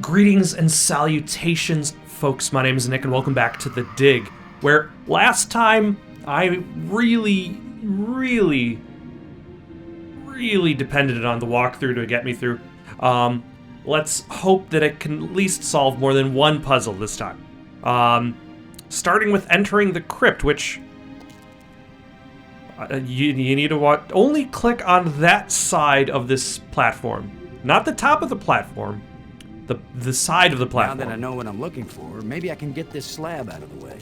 Greetings and salutations, folks. My name is Nick, and welcome back to The Dig, where last time I really depended on the walkthrough to get me through. Let's hope that it can at least solve more than one puzzle this time. Starting with entering the crypt, which you need to only click on that side of this platform, not the top of the platform. The side of the platform. Now that I know what I'm looking for, maybe I can get this slab out of the way.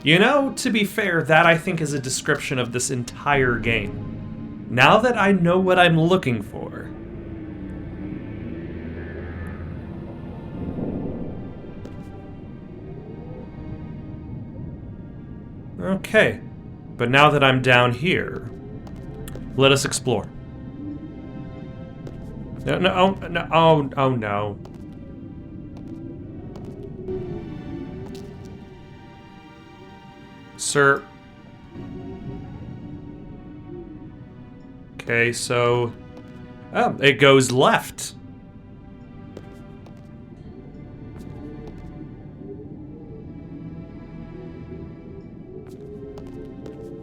You know, to be fair, that I think is a description of this entire game. Now that I know what I'm looking for. Okay, but now that I'm down here, let us explore. Oh no. Sir. Okay, so... Oh, it goes left.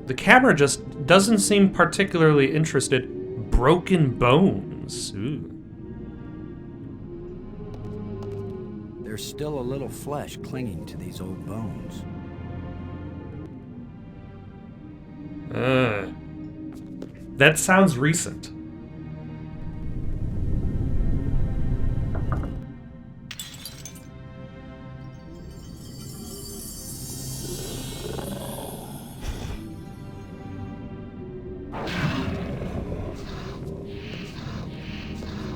The camera just doesn't seem particularly interested. Broken bones. Ooh. There's still a little flesh clinging to these old bones. That sounds recent.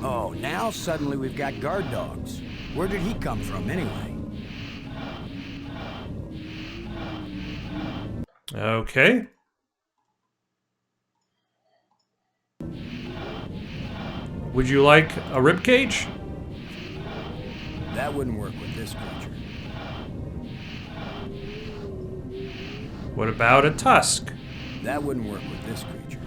Oh, now suddenly we've got guard dogs. Where did he come from, anyway? Okay. Would you like a ribcage? That wouldn't work with this creature. What about a tusk? That wouldn't work with this creature.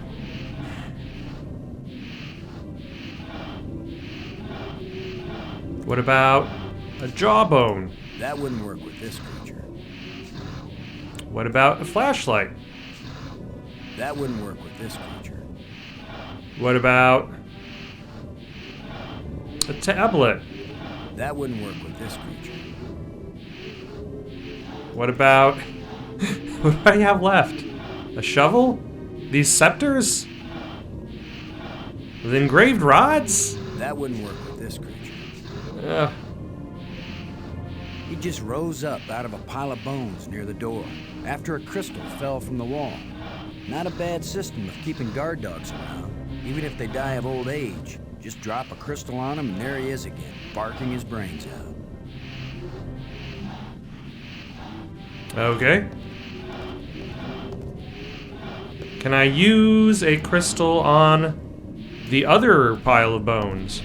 What about a jawbone? That wouldn't work with this creature. What about a flashlight? That wouldn't work with this creature. What about a tablet? That wouldn't work with this creature. What about... what do I have left? A shovel? These scepters? With engraved rods? That wouldn't work with this creature. He just rose up out of a pile of bones near the door after a crystal fell from the wall. Not a bad system of keeping guard dogs around, even if they die of old age. Just drop a crystal on him and there he is again, barking his brains out. Okay. Can I use a crystal on the other pile of bones?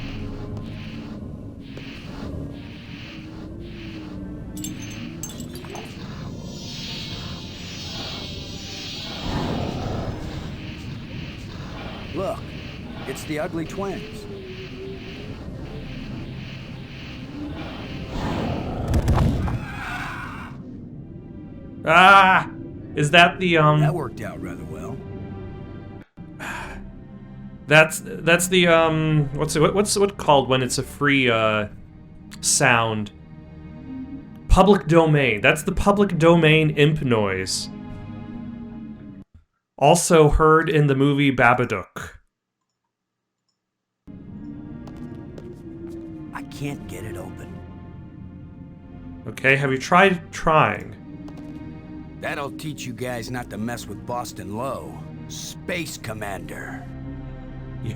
Look, it's the ugly twins. Ah! Is that the, That worked out rather well. That's the, what's it called when it's a free, sound? Public domain. That's the public domain imp noise. Also heard in the movie Babadook. I can't get it open. Okay, have you tried trying? That'll teach you guys not to mess with Boston Low. Space Commander.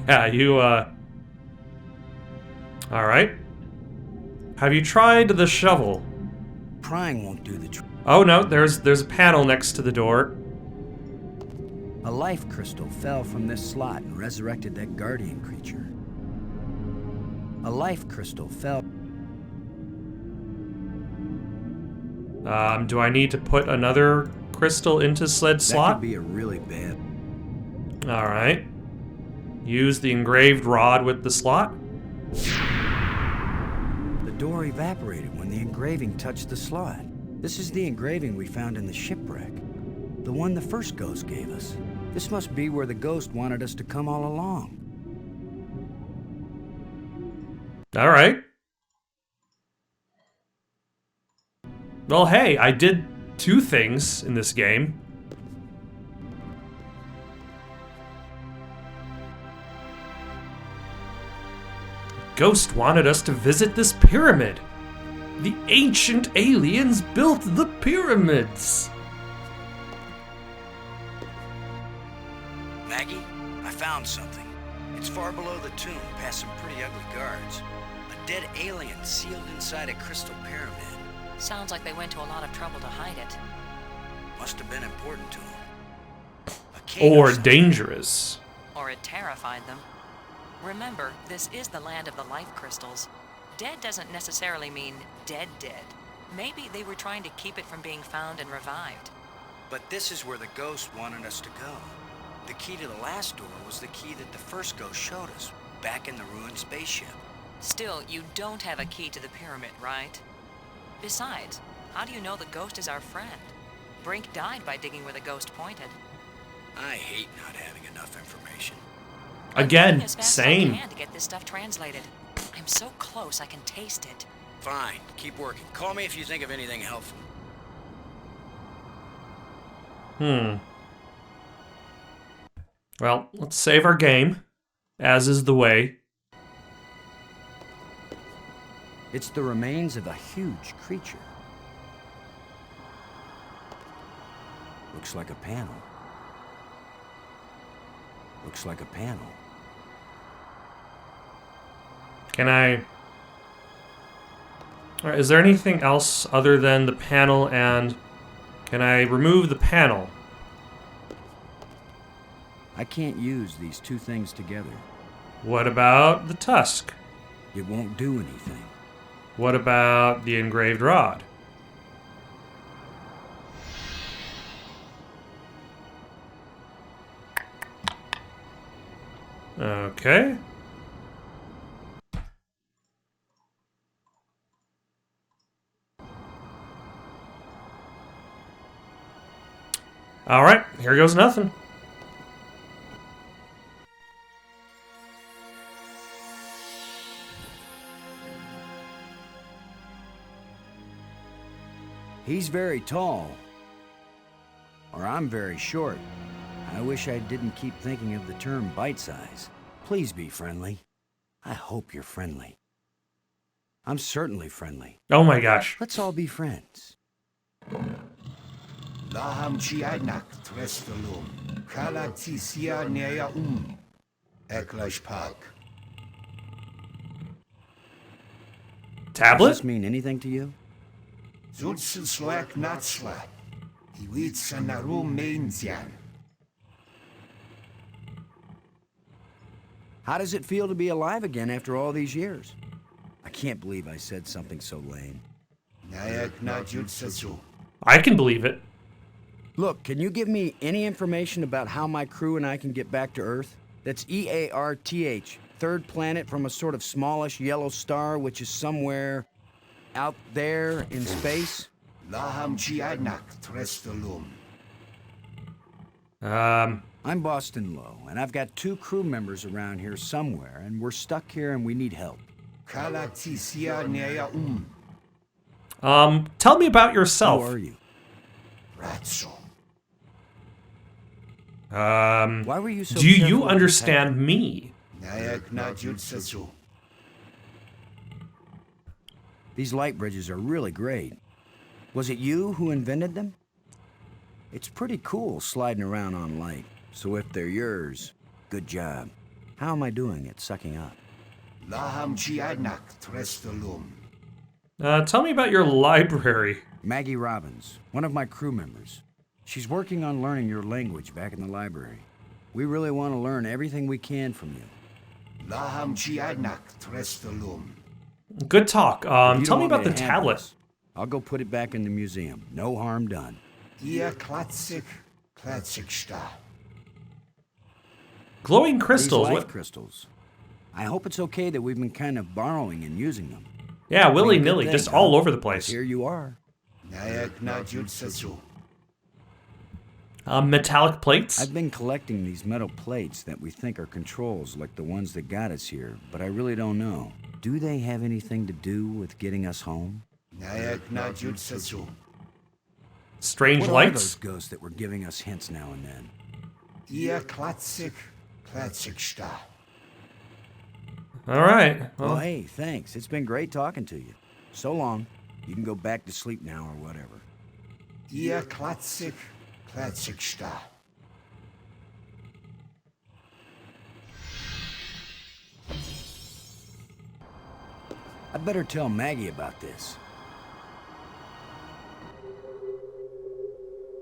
Yeah, you, Alright. Have you tried the shovel? Prying won't do the trick. Oh no, there's a panel next to the door. A life crystal fell from this slot and resurrected that guardian creature. A life crystal fell. Do I need to put another crystal into said slot? That could be a really bad. Alright. Use the engraved rod with the slot. door evaporated when the engraving touched the slot. This is the engraving we found in the shipwreck. The one the first ghost gave us. This must be where the ghost wanted us to come all along. All right. Well, hey, I did 2 things in this game. Ghost wanted us to visit this pyramid. The ancient aliens built the pyramids. Maggie, I found something. It's far below the tomb, past some pretty ugly guards. A dead alien sealed inside a crystal pyramid. Sounds like they went to a lot of trouble to hide it. Must have been important to them. Or dangerous. Or it terrified them. Remember, this is the land of the life crystals. Dead doesn't necessarily mean dead. Maybe they were trying to keep it from being found and revived. But this is where the ghost wanted us to go. The key to the last door was the key that the first ghost showed us, back in the ruined spaceship. Still, you don't have a key to the pyramid, right? Besides, how do you know the ghost is our friend? Brink died by digging where the ghost pointed. I hate not having enough information. Again, I'm doing as fast as I same. can to get this stuff translated. I'm so close I can taste it. Fine, keep working. Call me if you think of anything helpful. Well, let's save our game, as is the way. It's the remains of a huge creature. Looks like a panel. Looks like a panel. Can I... Alright, is there anything else other than the panel and... Can I remove the panel? I can't use these two things together. What about the tusk? It won't do anything. What about the engraved rod? Okay. All right, here goes nothing. He's very tall. Or I'm very short. I wish I didn't keep thinking of the term bite size. Please be friendly. I hope you're friendly. I'm certainly friendly. Oh my gosh. Let's all be friends. Laham Chianak Trestolum, Kalatisia Nea Eklash Park. Does Tablet? this mean anything to you? Zulsen Swag Natsla, Iwitsa Narum Mainzian. How does it feel to be alive again after all these years? I can't believe I said something so lame. Nayak na Jutsazu. I can believe it. Look, can you give me any information about how my crew and I can get back to Earth? That's EARTH, third planet from a sort of smallish yellow star which is somewhere out there in space? Laham Chianak Trestolum. I'm Boston Lowe, and I've got 2 crew members around here somewhere, and we're stuck here and we need help. Kalatisia Nea Tell me about yourself. Who are you? Ratso. Why were you so Do careful you with understand me? Nayak na Jutsazu. These light bridges are really great. Was it you who invented them? It's pretty cool sliding around on light. So if they're yours, good job. How am I doing at sucking up? Laham Chianak Trestolum. Tell me about your library. Maggie Robbins, one of my crew members. She's working on learning your language back in the library. We really want to learn everything we can from you. Laham Chianak Trestolum. Good talk. If you Tell don't me want about the to handle tablet. this, I'll go put it back in the museum. No harm done. Ihr Klatsik Star. Glowing crystals. These life What? crystals. I hope it's okay that we've been kind of borrowing and using them. Yeah, Doing willy-nilly, good just things, all huh? over the place. Here you are. Nayakna jutsu. Metallic plates? I've been collecting these metal plates that we think are controls like the ones that got us here, but I really don't know. Do they have anything to do with getting us home? Nayakna jutsu. Strange What are lights? those ghosts that were giving us hints now and then? Ihr klatsik sta. All right. Well, Well, hey, thanks. It's been great talking to you. So long. You can go back to sleep now or whatever. Ihr klatsik sta. I better tell Maggie about this.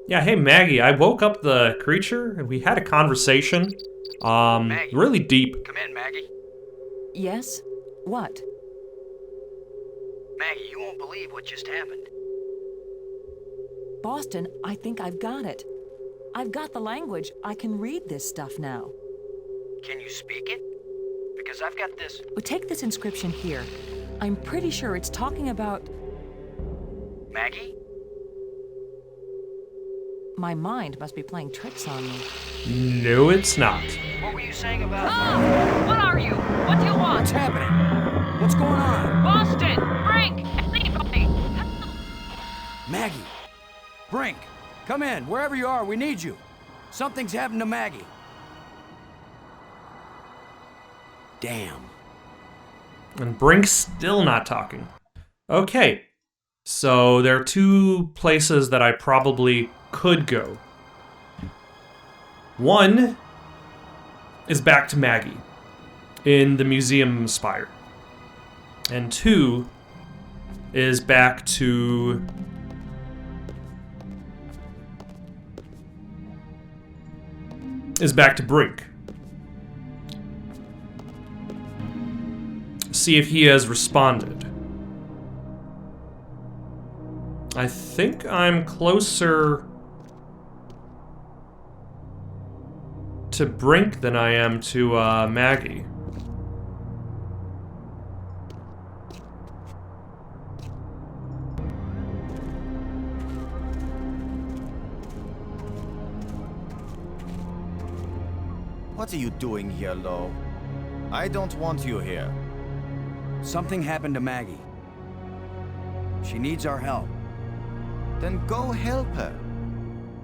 yeah, hey Maggie, I woke up the creature and we had a conversation. Maggie. Really deep. Come in, Maggie. Yes? What? Maggie, you won't believe what just happened. Boston, I think I've got it. I've got the language. I can read this stuff now. Can you speak it? Because I've got this. But take this inscription here. I'm pretty sure it's talking about... Maggie? My mind must be playing tricks on me. No, it's not. What were you saying about... What are you? What do you want? What's happening? What's going on? Boston! Brink! Anybody! Maggie! Brink! Come in, wherever you are, we need you. Something's happened to Maggie. Damn. And Brink's still not talking. Okay. So there are two places that I probably could go. One is back to Maggie in the museum spire. And two is back to Brink. See if he has responded. I think I'm closer to Brink than I am to Maggie. What are you doing here, Lo? I don't want you here. Something happened to Maggie. She needs our help. Then go help her.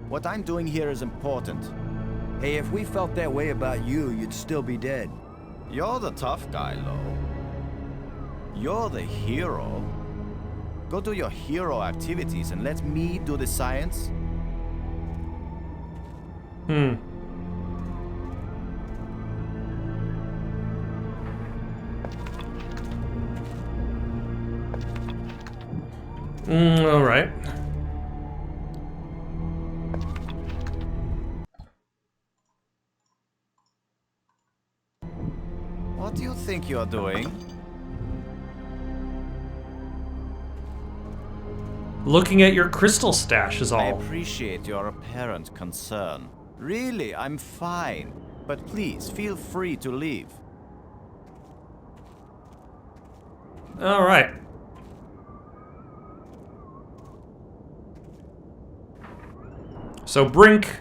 What I'm doing here is important. Hey, if we felt that way about you, you'd still be dead. You're the tough guy, Lo. You're the hero. Go do your hero activities and let me do the science. All right. What do you think you're doing? Looking at your crystal stash is I all. appreciate your apparent concern. Really, I'm fine. But please, feel free to leave. All right. So Brink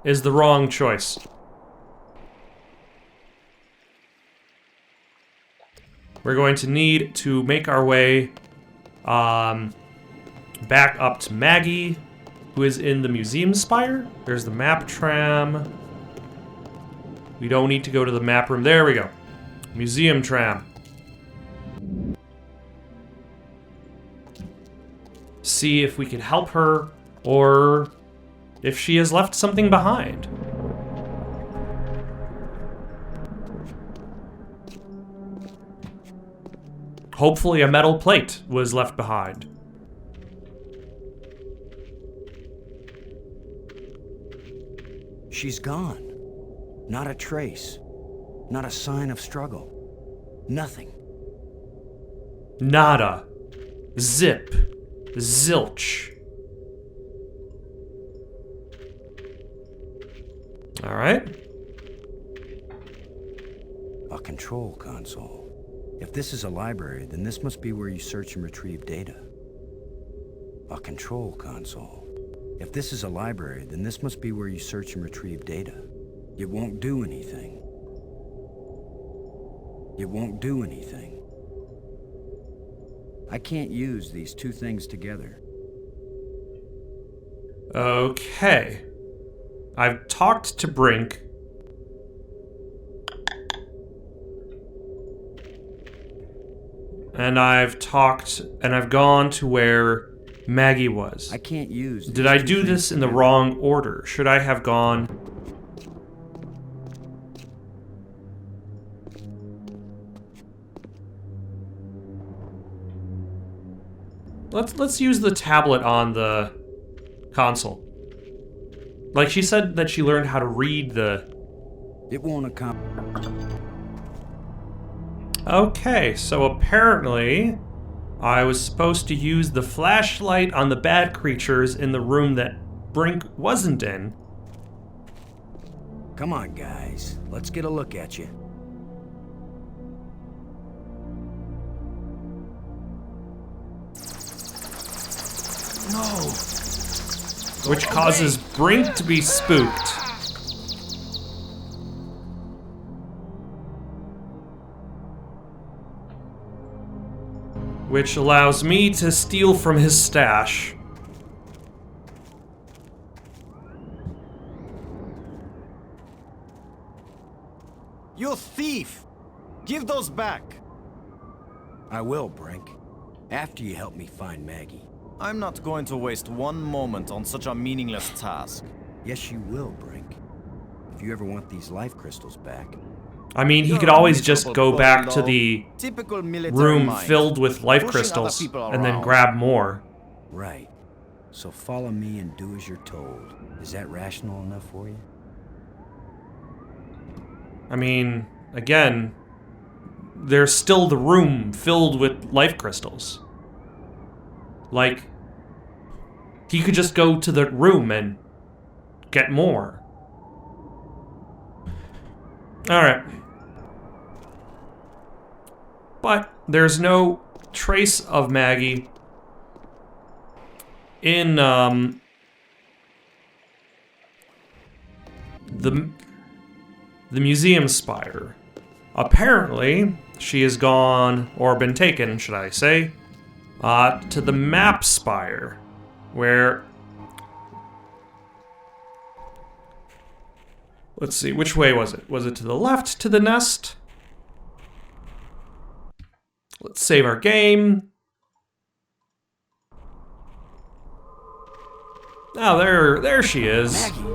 is the wrong choice. We're going to need to make our way back up to Maggie, who is in the museum spire. There's the map tram. We don't need to go to the map room. There we go. Museum tram. See if we can help her, or if she has left something behind. Hopefully a metal plate was left behind. She's gone. Not a trace. Not a sign of struggle. Nothing. Nada. Zip. Zilch. All right. A control console. If this is a library, then this must be where you search and retrieve data. A control console. If this is a library, then this must be where you search and retrieve data. It won't do anything. It won't do anything. I can't use these two things together. Okay. I've talked to Brink. And I've gone to where Maggie was. I can't use these Did I two do things this in the together. wrong order? Should I have gone... Let's use the tablet on the console. Like she said that she learned how to read the... It won't accomplish. Okay, so apparently I was supposed to use the flashlight on the bad creatures in the room that Brink wasn't in. Come on, guys. Let's get a look at you. No. Which causes Brink to be spooked. Which allows me to steal from his stash. You thief! Give those back! I will, Brink. After you help me find Maggie. I'm not going to waste one moment on such a meaningless task. Yes, you will, Brink. If you ever want these life crystals back. I mean, he You're could a always just miserable go back to bulldog. the Typical military room mind. filled with life Pushing crystals other people and then around. grab more. Right. So follow me and do as you're told. Is that rational enough for you? I mean, again, there's still the room filled with life crystals. Like, he could just go to the room and get more. Alright. But there's no trace of Maggie in, the museum spire. Apparently, she has gone, or been taken, should I say, to the map spire, where... Let's see, which way was it? Was it to the left, to the nest? Let's save our game. Oh, there she is. Maggie!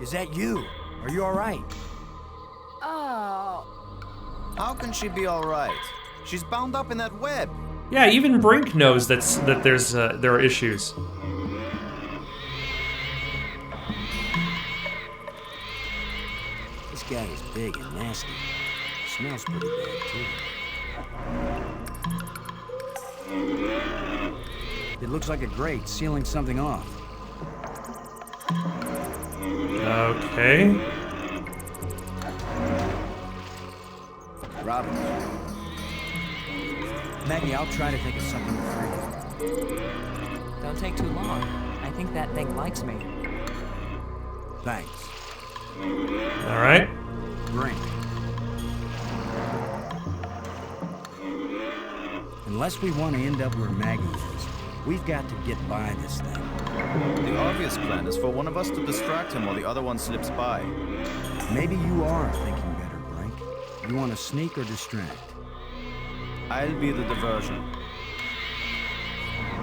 Is that you? Are you alright? Oh. How can she be alright? She's bound up in that web. Yeah, even Brink knows that there are issues. This guy is big and nasty. Smells pretty bad, too. It looks like a grate sealing something off. Okay. Robin. Maggie, I'll try to think of something to free. Don't take too long. I think that thing likes me. Thanks. Alright. Brink. Unless we want to end up where Maggie is, we've got to get by this thing. The obvious plan is for one of us to distract him while the other one slips by. Maybe you are thinking better, Brink. You want to sneak or distract? I'll be the diversion.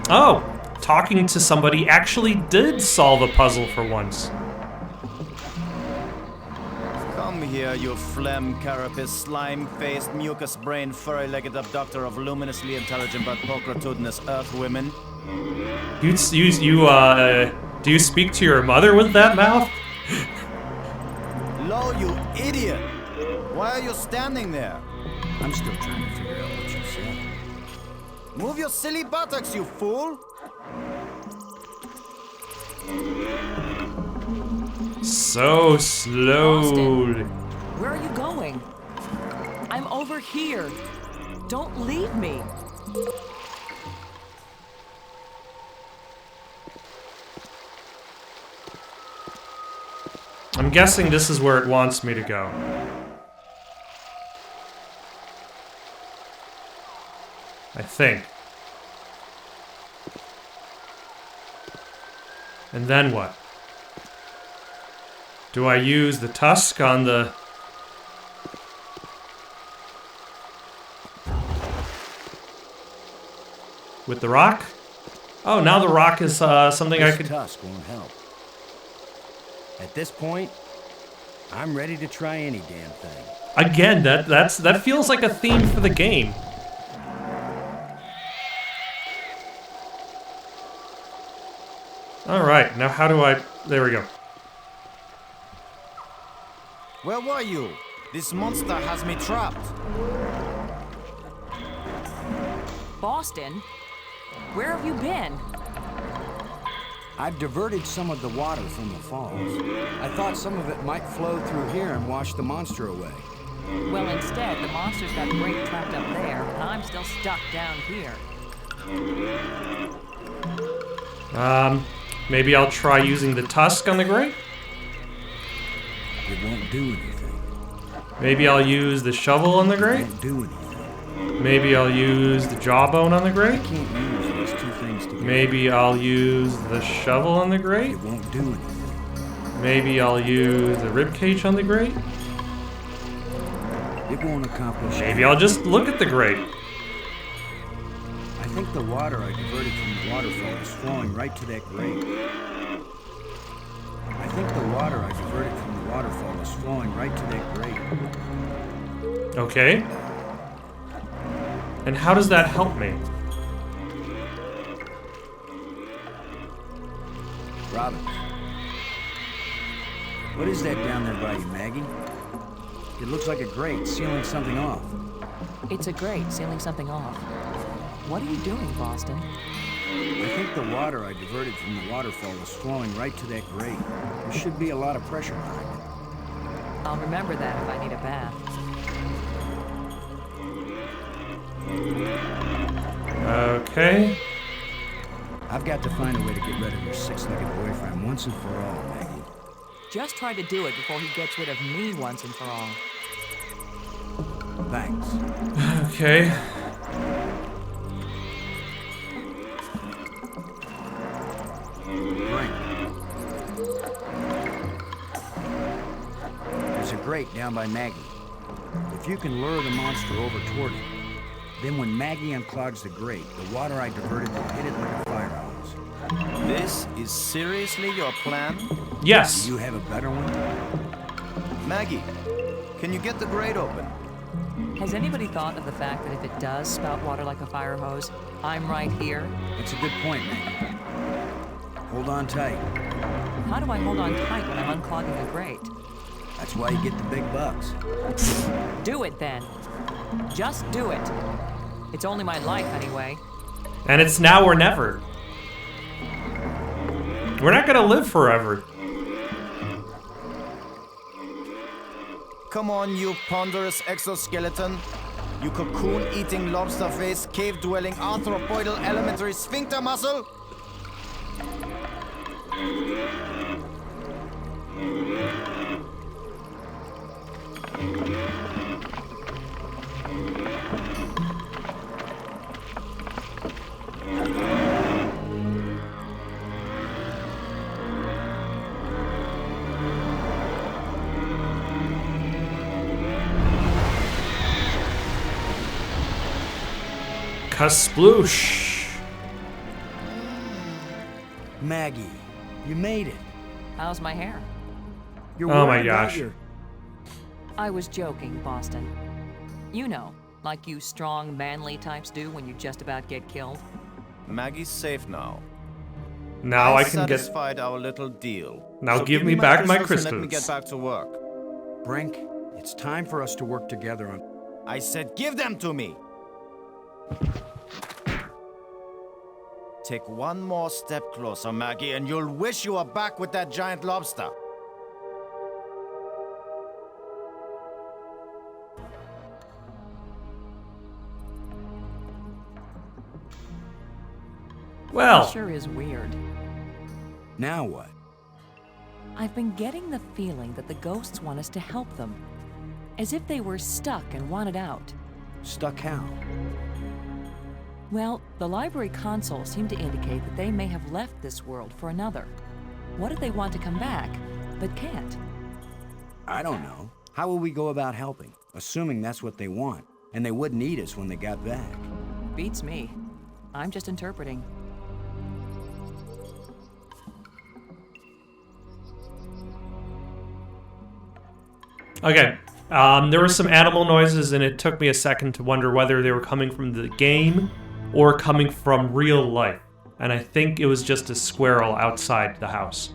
Oh, talking to somebody actually did solve a puzzle for once. Come here, you phlegm carapace, slime-faced, mucus-brained, furry-legged abductor of luminously intelligent but pulchritudinous earth women. Do you speak to your mother with that mouth? Lo, you idiot! Why are you standing there? I'm still trying to figure out what you said. Move your silly buttocks, you fool! So slowly. Where are you going? I'm over here. Don't leave me. I'm guessing this is where it wants me to go. I think. And then what? Do I use the tusk on the... with the rock? Oh, now the rock is something I This could... tusk won't help. At this point, I'm ready to try any damn thing. Again, that feels like a theme for the game. Alright, now how do I... There we go. Where were you? This monster has me trapped. Boston? Where have you been? I've diverted some of the water from the falls. I thought some of it might flow through here and wash the monster away. Well, instead, the monster's got Great trapped up there, and I'm still stuck down here. Maybe I'll try using the tusk on the Great? It won't do anything. Maybe I'll use the shovel on the It Great? won't do anything. Maybe I'll use the jawbone on the I Great? can't use these two things together. Maybe I'll use the shovel on the Great? It won't do anything. Maybe I'll use the ribcage on the Great? It won't accomplish Maybe I'll just look at the Great. I think the water I diverted from the waterfall is flowing right to that grate. I think the water I diverted from the waterfall is flowing right to that grate. Okay. And how does that help me? Robin. What is that down there by you, Maggie? It looks like a grate sealing something off. It's a grate sealing something off. What are you doing, Boston? I think the water I diverted from the waterfall is flowing right to that grate. There should be a lot of pressure behind it. I'll remember that if I need a bath. Okay. I've got to find a way to get rid of your six-legged boyfriend once and for all, Maggie. Just try to do it before he gets rid of me once and for all. Thanks. Okay. Drink. There's a grate down by Maggie. If you can lure the monster over toward it, then when Maggie unclogs the grate, the water I diverted will hit it like a fire hose. This is seriously your plan? Yes. Do you have a better one? Maggie, can you get the grate open? Has anybody thought of the fact that if it does spout water like a fire hose, I'm right here? That's a good point, Maggie. Hold on tight. How do I hold on tight when I'm unclogging the grate? That's why you get the big bucks. Do it then. Just do it. It's only my life anyway. And it's now or never. We're not gonna live forever. Come on, you ponderous exoskeleton. You cocoon-eating, lobster-faced, cave-dwelling, arthropoidal elementary sphincter muscle. Kasploosh. Maggie, you made it. How's my hair? You're Oh my worried about gosh. your- I was joking, Boston. You know, like you strong, manly types do when you just about get killed. Maggie's safe now. Now I can get... satisfied our little deal. Now So give me back my and let me crystals. get back to work. Brink, it's time for us to work together on... I said give them to me! Take one more step closer, Maggie, and you'll wish you were back with that giant lobster. Well, It sure is weird. Now what? I've been getting the feeling that the ghosts want us to help them. As if they were stuck and wanted out. Stuck how? Well, the library console seemed to indicate that they may have left this world for another. What if they want to come back, but can't? I don't know. How will we go about helping? Assuming that's what they want, and they wouldn't eat us when they got back. Beats me. I'm just interpreting. okay. There were some animal noises, and it took me a second to wonder whether they were coming from the game or coming from real life. And I think it was just a squirrel outside the house.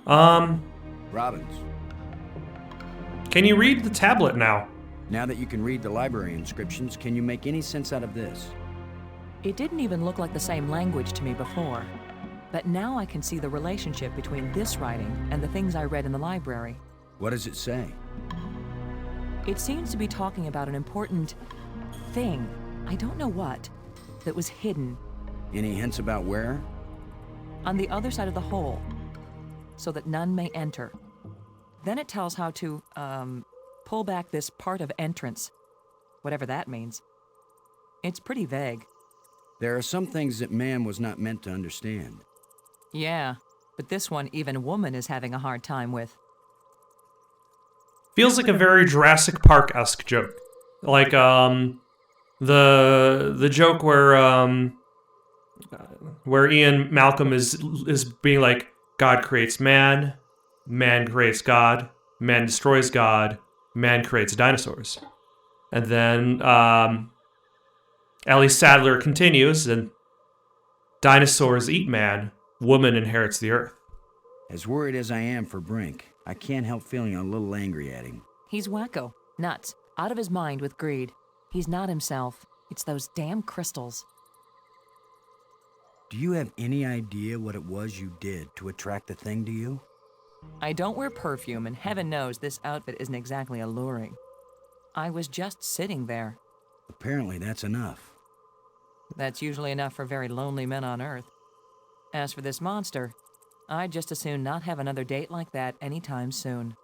Robbins, Can you read the tablet now? now that you can read the library inscriptions, can you make any sense out of this? It didn't even look like the same language to me before. But now I can see the relationship between this writing and the things I read in the library. What does it say? It seems to be talking about an important thing, I don't know what, that was hidden Any hints about where? on the other side of the hole, so that none may enter. Then it tells how to, pull back this part of entrance, whatever that means. It's pretty vague. There are some things that man was not meant to understand. Yeah, but this one even woman is having a hard time with. Feels like a very Jurassic Park-esque joke. Like, the joke where Ian Malcolm is being like, God creates man, man creates God, man destroys God, man creates dinosaurs. And then Ellie Sadler continues, and dinosaurs eat man, woman inherits the earth. As worried as I am for Brink, I can't help feeling a little angry at him. He's wacko, nuts, out of his mind with greed. He's not himself. It's those damn crystals. Do you have any idea what it was you did to attract the thing to you? I don't wear perfume, and heaven knows this outfit isn't exactly alluring. I was just sitting there. Apparently that's enough. That's usually enough for very lonely men on Earth. As for this monster, I'd just as soon not have another date like that anytime soon.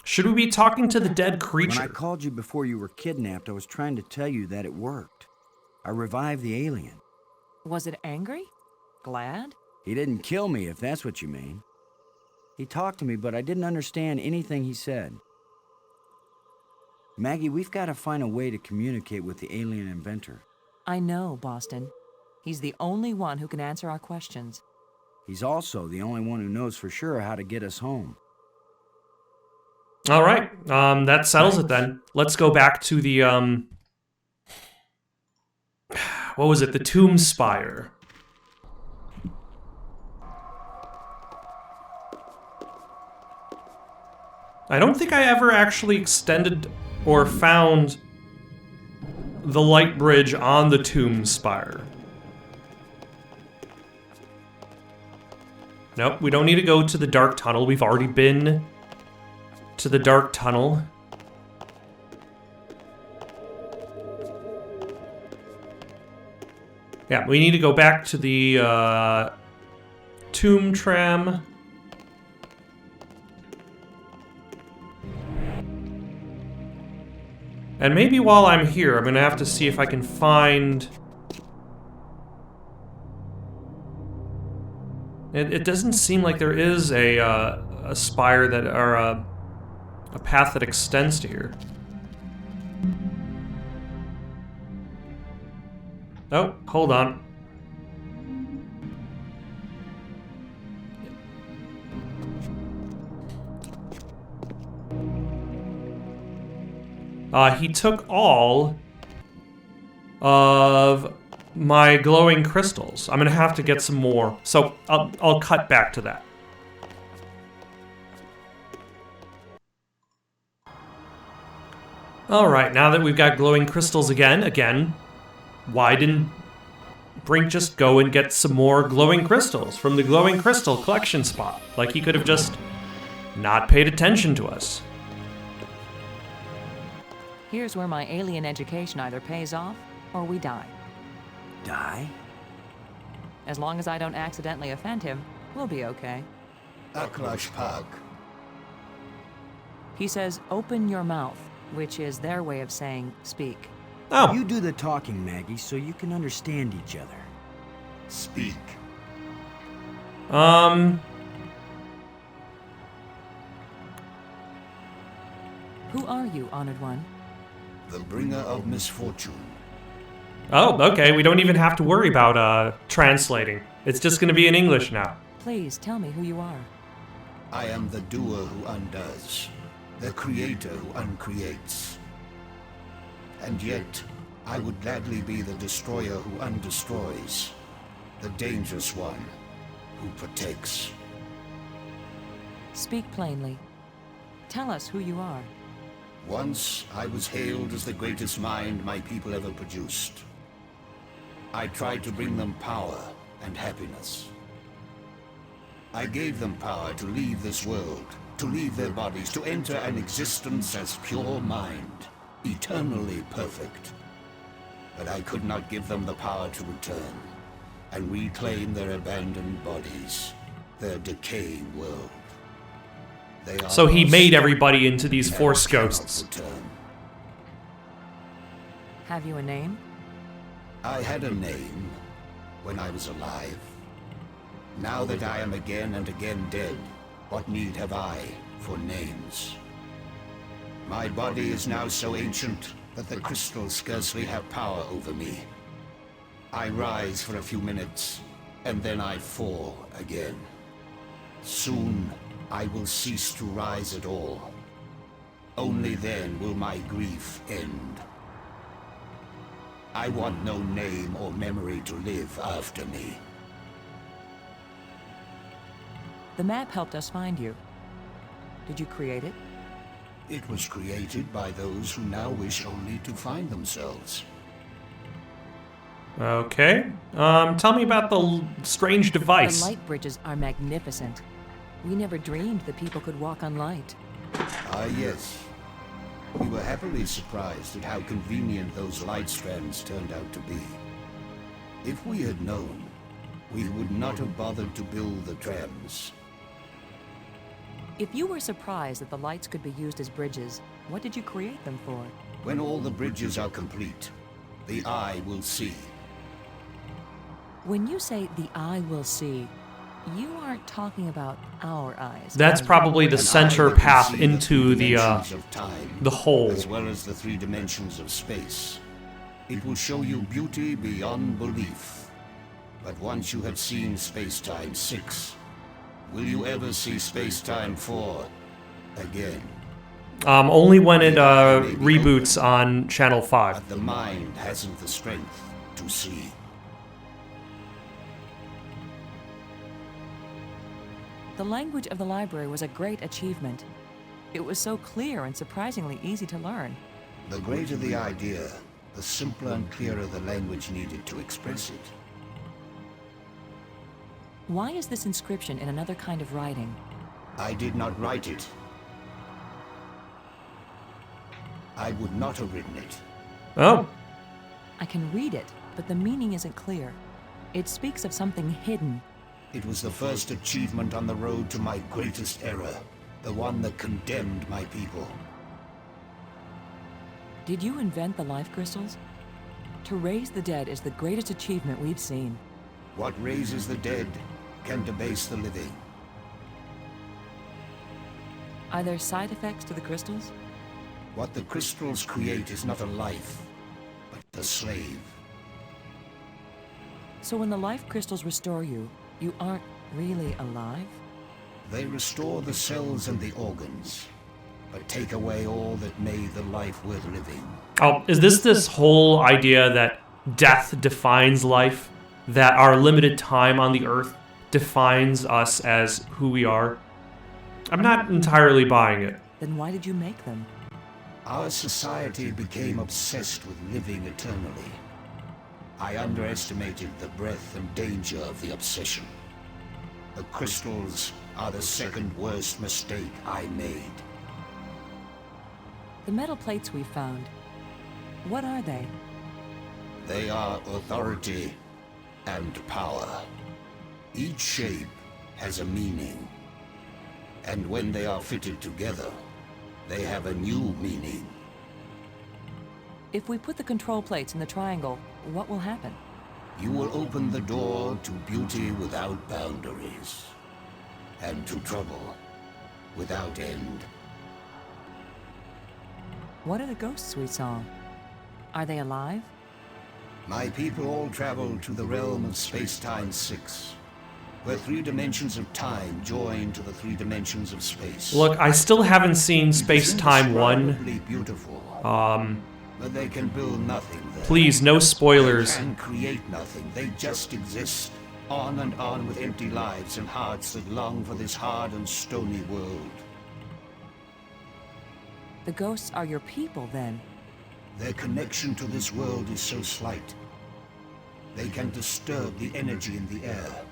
Should we be talking to the dead When I creature? called you before you were kidnapped, I was trying to tell you that it worked. I revived the alien. Was it angry? Glad? He didn't kill me, if that's what you mean. He talked to me, but I didn't understand anything he said. Maggie, we've got to find a way to communicate with the alien inventor. I know, Boston. He's the only one who can answer our questions. He's also the only one who knows for sure how to get us home. All right, that settles it then. Let's go back to the, what was it? The Tomb Spire. I don't think I ever actually extended or found the light bridge on the Tomb Spire. Nope, we don't need to go to the Dark Tunnel. We've already been to the Dark Tunnel. Yeah, we need to go back to the Tomb Tram. And maybe while I'm here, I'm gonna have to see if I can find... It doesn't seem like there is a spire that, or a path that extends to here. Oh, hold on. He took all of my glowing crystals. I'm gonna have to get some more, so I'll cut back to that. All right, now that we've got glowing crystals again, why didn't Brink just go and get some more glowing crystals from the glowing crystal collection spot? Like, he could have just not paid attention to us. Here's where my alien education either pays off or we die. die? As long as I don't accidentally offend him, we'll be okay. Aklash Pag. He says, open your mouth, which is their way of saying speak. Oh, You do the talking, Maggie, so you can understand each other. Speak. Who are you, Honored One? The bringer of misfortune. Oh, okay. We don't even have to worry about translating. It's just going to be in English now. Please tell me who you are. I am the doer who undoes, the creator who uncreates. And yet, I would gladly be the destroyer who undestroys, the dangerous one who protects. Speak plainly. Tell us who you are. Once, I was hailed as the greatest mind my people ever produced. I tried to bring them power and happiness. I gave them power to leave this world, to leave their bodies, to enter an existence as pure mind, eternally perfect. But I could not give them the power to return and reclaim their abandoned bodies, their decaying world. They are So he lost, made everybody into these and Force cannot ghosts. return. Have you a name? I had a name when I was alive. Now that I am again and again dead, what need have I for names? My body is now so ancient that the crystals scarcely have power over me. I rise for a few minutes, and then I fall again. Soon, I will cease to rise at all. Only then will my grief end. I want no name or memory to live after me. The map helped us find you. Did you create it? It was created by those who now wish only to find themselves. Okay. Tell me about the strange The device. light bridges are magnificent. We never dreamed that people could walk on light. Ah, yes. We were happily surprised at how convenient those light strands turned out to be. If we had known, we would not have bothered to build the trams. If you were surprised that the lights could be used as bridges, what did you create them for? When all the bridges are complete, the eye will see. When you say the eye will see, you aren't talking about our eyes. That's are you? probably the An center eye that can path see into three the dimensions of time, the hole. as well as the 3 dimensions of space. It will show you beauty beyond belief. But once you have seen Space-Time 6, will you ever see Space-Time 4 again? Only when it reboots on Channel 5. But the mind hasn't the strength to see. The language of the library was a great achievement. It was so clear and surprisingly easy to learn. The greater the idea, the simpler and clearer the language needed to express it. Why is this inscription in another kind of writing? I did not write it. I would not have written it. Oh, I can read it, but the meaning isn't clear. It speaks of something hidden. It was the first achievement on the road to my greatest error, the one that condemned my people. Did you invent the life crystals? To raise the dead is the greatest achievement we've seen. What raises the dead can debase the living. Are there side effects to the crystals? What the crystals create is not a life, but a slave. So when the life crystals restore you, you aren't really alive? They restore the cells and the organs, but take away all that made the life worth living. oh, is this whole idea that death defines life? That our limited time on the Earth defines us as who we are? I'm not entirely buying it. Then why did you make them? Our society became obsessed with living eternally. I underestimated the breadth and danger of the obsession. The crystals are the second worst mistake I made. The metal plates we found, what are they? They are authority and power. Each shape has a meaning. And when they are fitted together, they have a new meaning. If we put the control plates in the triangle, what will happen? You will open the door to beauty without boundaries, and to trouble without end. What are the ghosts we saw? Are they alive? My people all travel to the realm of space-time 6, where 3 dimensions of time join to the 3 dimensions of space. Look, I still haven't seen Space Time 1. Indescribably beautiful. But they can build nothing there. Please, no spoilers. They can create nothing. They just exist. On and on with empty lives and hearts that long for this hard and stony world. The ghosts are your people, then? Their connection to this world is so slight. They can disturb the energy in the air.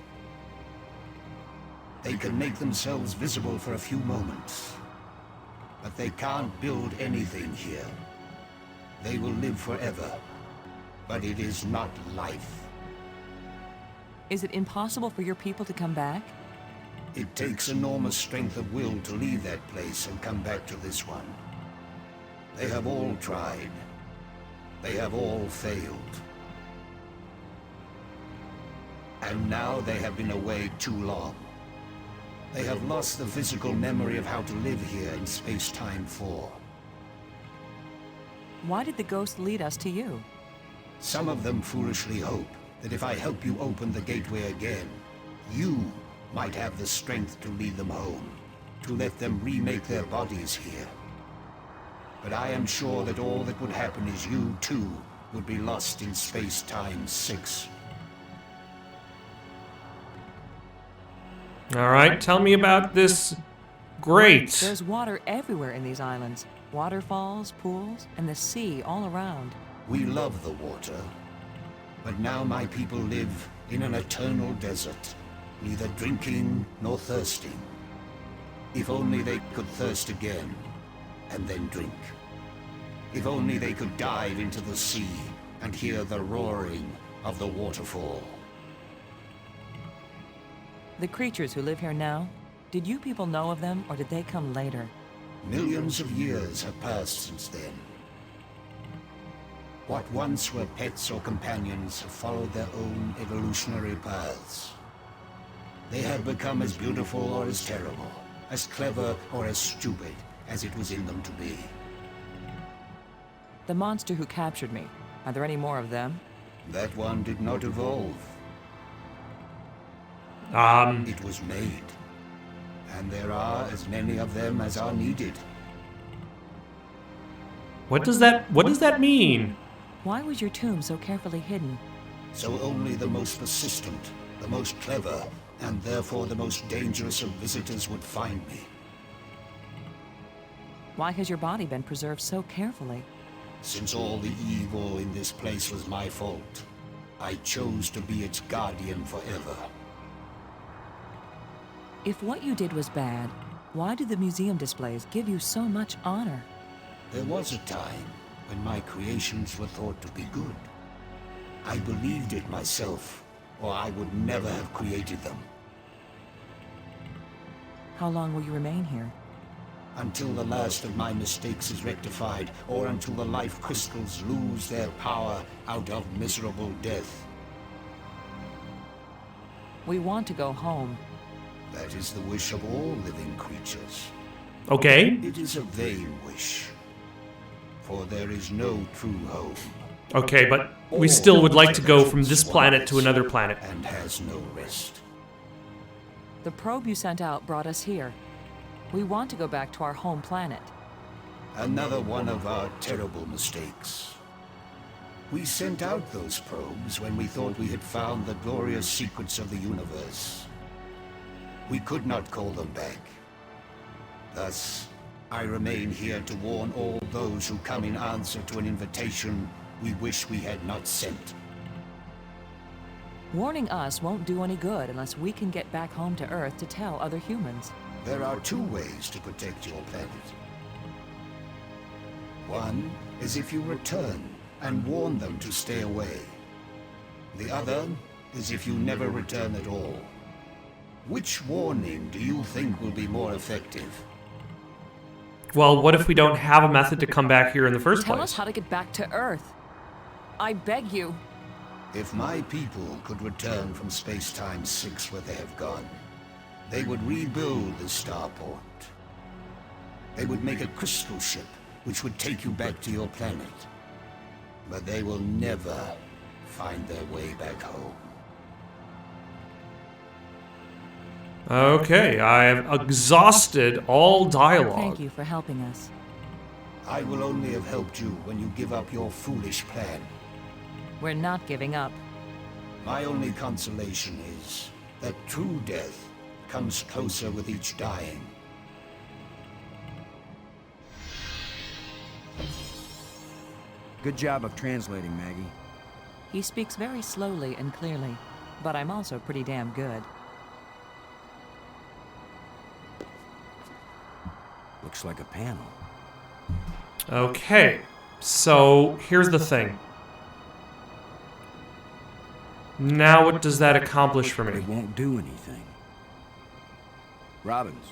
They can make themselves visible for a few moments. But they can't build anything here. They will live forever. But it is not life. Is it impossible for your people to come back? It takes enormous strength of will to leave that place and come back to this one. They have all tried. They have all failed. And now they have been away too long. They have lost the physical memory of how to live here in Space-Time 4. Why did the ghosts lead us to you? Some of them foolishly hope that if I help you open the gateway again, you might have the strength to lead them home, to let them remake their bodies here. But I am sure that all that would happen is you, too, would be lost in Space-Time 6. Alright, tell me about this grate. There's water everywhere in these islands. Waterfalls, pools, and the sea all around. We love the water, but now my people live in an eternal desert, neither drinking nor thirsting. If only they could thirst again, and then drink. If only they could dive into the sea and hear the roaring of the waterfall. The creatures who live here now, did you people know of them, or did they come later? Millions of years have passed since then. What once were pets or companions have followed their own evolutionary paths. They have become as beautiful or as terrible, as clever or as stupid as it was in them to be. The monster who captured me, are there any more of them? That one did not evolve. It was made. And there are as many of them as are needed. What does that mean? Why was your tomb so carefully hidden? So only the most persistent, the most clever, and therefore the most dangerous of visitors would find me. Why has your body been preserved so carefully? Since all the evil in this place was my fault, I chose to be its guardian forever. If what you did was bad, why do the museum displays give you so much honor? There was a time when my creations were thought to be good. I believed it myself, or I would never have created them. How long will you remain here? Until the last of my mistakes is rectified, or until the life crystals lose their power out of miserable death. We want to go home. That is the wish of all living creatures. Okay. It is a vain wish, for there is no true home. Okay, but we still would like to go from this planet to another planet. And has no rest. The probe you sent out brought us here. We want to go back to our home planet. Another one of our terrible mistakes. We sent out those probes when we thought we had found the glorious secrets of the universe. We could not call them back. Thus, I remain here to warn all those who come in answer to an invitation we wish we had not sent. Warning us won't do any good unless we can get back home to Earth to tell other humans. There are 2 ways to protect your planet. One is if you return and warn them to stay away. The other is if you never return at all. Which warning do you think will be more effective? Well, what if we don't have a method to come back here in the first Tell place? us how to get back to Earth. I beg you. If my people could return from Space-Time 6 where they have gone, they would rebuild the starport. They would make a crystal ship which would take you back to your planet. But they will never find their way back home. Okay, I have exhausted all dialogue. Thank you for helping us. I will only have helped you when you give up your foolish plan. We're not giving up. My only consolation is that true death comes closer with each dying. Good job of translating, Maggie. He speaks very slowly and clearly, but I'm also pretty damn good. Looks like a panel. Okay, so here's the thing. Now what does that accomplish for It me? won't do anything. Robbins.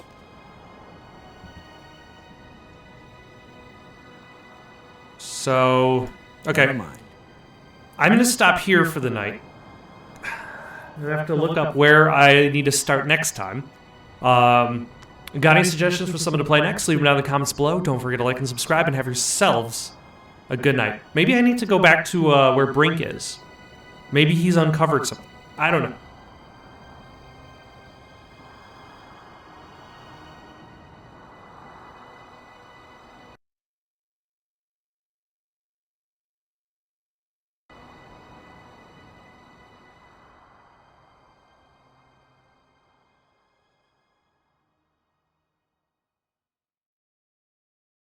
So, okay, Never mind. I'm gonna stop here for the night. I have to look up where I need to start next time. Got any suggestions for someone to play next? Leave them down in the comments below. Don't forget to like and subscribe, and have yourselves a good night. Maybe I need to go back to where Brink is. Maybe he's uncovered something. I don't know.